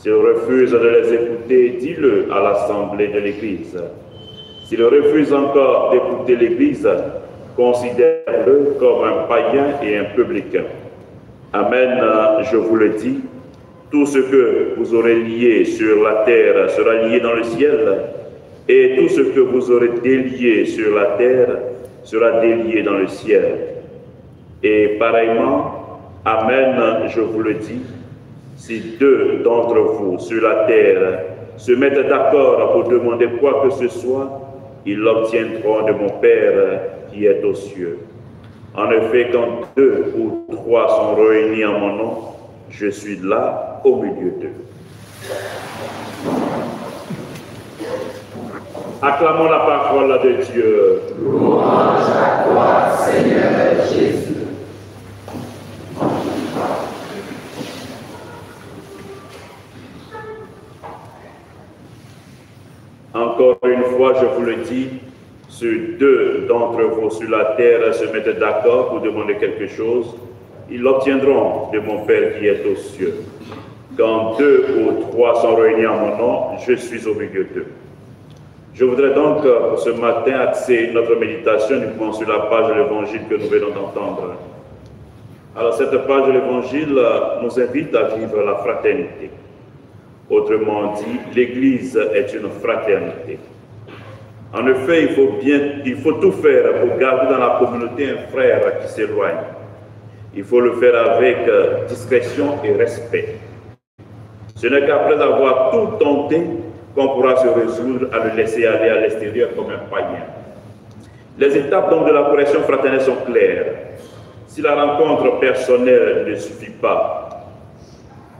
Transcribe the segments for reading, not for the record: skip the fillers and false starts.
S'il refuse de les écouter, dis-le à l'assemblée de l'Église. S'il refuse encore d'écouter l'Église, considère-le comme un païen et un publicain. Amen, je vous le dis, tout ce que vous aurez lié sur la terre sera lié dans le ciel, et tout ce que vous aurez délié sur la terre sera délié dans le ciel. Et pareillement, amen, je vous le dis, si deux d'entre vous sur la terre se mettent d'accord pour demander quoi que ce soit, ils l'obtiendront de mon Père qui est aux cieux. En effet, quand 2 ou 3 sont réunis en mon nom, je suis là au milieu d'eux. Acclamons la parole de Dieu. Louange à toi, Seigneur Jésus. Encore une fois, je vous le dis, si 2 d'entre vous sur la terre se mettent d'accord pour demander quelque chose, ils l'obtiendront de mon Père qui est aux cieux. Quand 2 ou 3 sont réunis en mon nom, je suis au milieu d'eux. Je voudrais donc pour ce matin axer notre méditation uniquement sur la page de l'Évangile que nous venons d'entendre. Alors cette page de l'Évangile nous invite à vivre la fraternité. Autrement dit, l'Église est une fraternité. En effet, il faut tout faire pour garder dans la communauté un frère qui s'éloigne. Il faut le faire avec discrétion et respect. Ce n'est qu'après avoir tout tenté qu'on pourra se résoudre à le laisser aller à l'extérieur comme un païen. Les étapes donc de la correction fraternelle sont claires. Si la rencontre personnelle ne suffit pas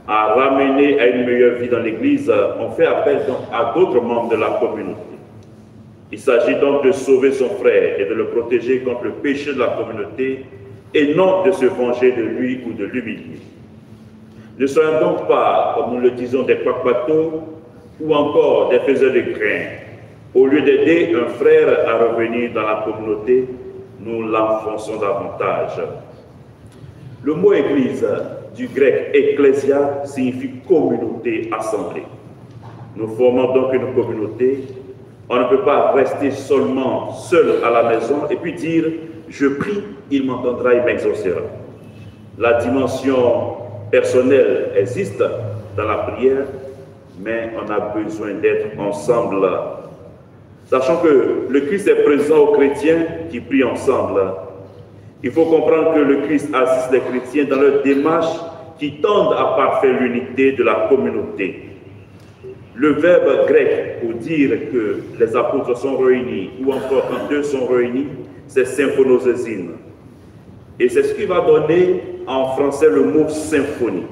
à ramener à une meilleure vie dans l'Église, on fait appel donc à d'autres membres de la communauté. Il s'agit donc de sauver son frère et de le protéger contre le péché de la communauté et non de se venger de lui ou de l'humilier. Ne soyons donc pas, comme nous le disons, des quack-bateaux ou encore des faiseurs de grains. Au lieu d'aider un frère à revenir dans la communauté, nous l'enfonçons davantage. Le mot église, du grec ecclésia, signifie communauté, assemblée. Nous formons donc une communauté. On ne peut pas rester seulement seul à la maison et puis dire « je prie, il m'entendra, il m'exaucera ». La dimension personnelle existe dans la prière, mais on a besoin d'être ensemble. Sachant que le Christ est présent aux chrétiens qui prient ensemble. Il faut comprendre que le Christ assiste les chrétiens dans leur démarche qui tendent à parfaire l'unité de la communauté. Le verbe grec pour dire que les apôtres sont réunis, ou encore quand 2 sont réunis, c'est symphonosésine. Et c'est ce qui va donner en français le mot symphonie.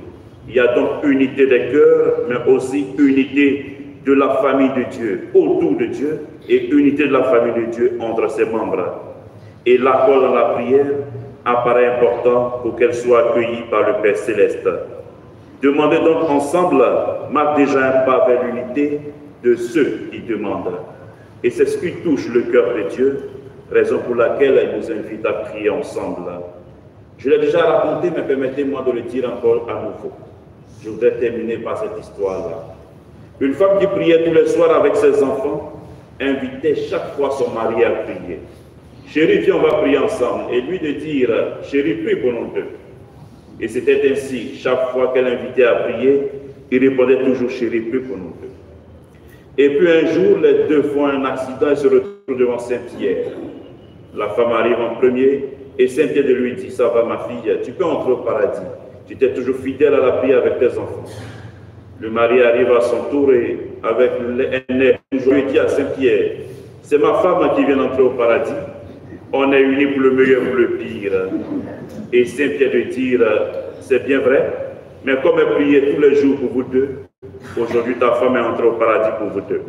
Il y a donc unité des cœurs, mais aussi unité de la famille de Dieu, autour de Dieu, et unité de la famille de Dieu entre ses membres. Et l'accord dans la prière apparaît important pour qu'elle soit accueillie par le Père Céleste. Demander donc ensemble marque déjà un pas vers l'unité de ceux qui demandent. Et c'est ce qui touche le cœur de Dieu, raison pour laquelle elle nous invite à prier ensemble. Je l'ai déjà raconté, mais permettez-moi de le dire encore à nouveau. Je voudrais terminer par cette histoire-là. Une femme qui priait tous les soirs avec ses enfants invitait chaque fois son mari à prier. Chérie, viens, on va prier ensemble. Et lui de dire, chérie, prie pour nous deux. Et c'était ainsi, chaque fois qu'elle invitait à prier, il répondait toujours, chérie, prie pour nous deux. Et puis un jour, les deux font un accident et se retrouvent devant Saint-Pierre. La femme arrive en premier et Saint-Pierre lui dit, ça va ma fille, tu peux entrer au paradis. Tu étais toujours fidèle à la prière avec tes enfants. Le mari arrive à son tour et avec un air, je lui dis à Saint-Pierre, c'est ma femme qui vient d'entrer au paradis. On est unis pour le meilleur ou le pire. Et Saint-Pierre de dire, c'est bien vrai, mais comme elle priait tous les jours pour vous deux, aujourd'hui ta femme est entrée au paradis pour vous deux.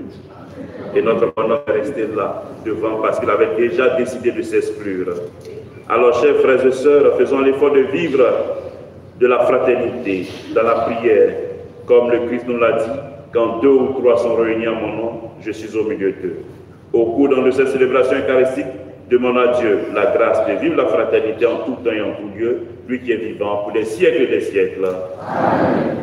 Et notre bonhomme est resté là, devant, parce qu'il avait déjà décidé de s'exclure. Alors, chers frères et sœurs, faisons l'effort de vivre de la fraternité, dans la prière, comme le Christ nous l'a dit, quand 2 ou 3 sont réunis en mon nom, je suis au milieu d'eux. Au cours de cette célébration eucharistique, demande à Dieu la grâce de vivre la fraternité en tout temps et en tout lieu, lui qui est vivant pour les siècles et des siècles. Amen.